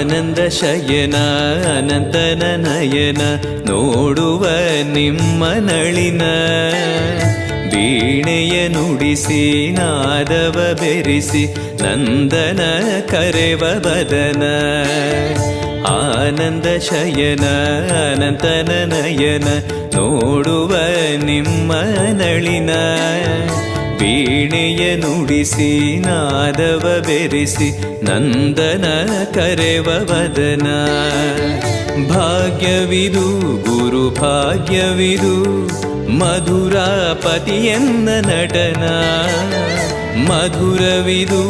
ಆನಂದ ಶಯನ ಅನಂತನ ನಯನ ನೋಡುವ ನಿಮ್ಮ ನಳಿನ ವೀಣೆಯ ನುಡಿಸಿ ನಾದವ ಬೆರೆಸಿ ನಂದನ ಕರೆವ ಬದನ ಆನಂದ ಶಯನ ಅನಂತನ ನಯನ ನೋಡುವ ನಿಮ್ಮ ನಳಿನ ವೀಣೆಯ ನುಡಿಸಿ ನಾದವ ಬೆರೆಸಿ ನಂದನ ಕರೆವ ವದನ ಭಾಗ್ಯವಿದು ಗುರು ಭಾಗ್ಯವಿದು ಮಧುರಾಪತಿಯನ್ನ ನಟನ ಮಧುರವಿದು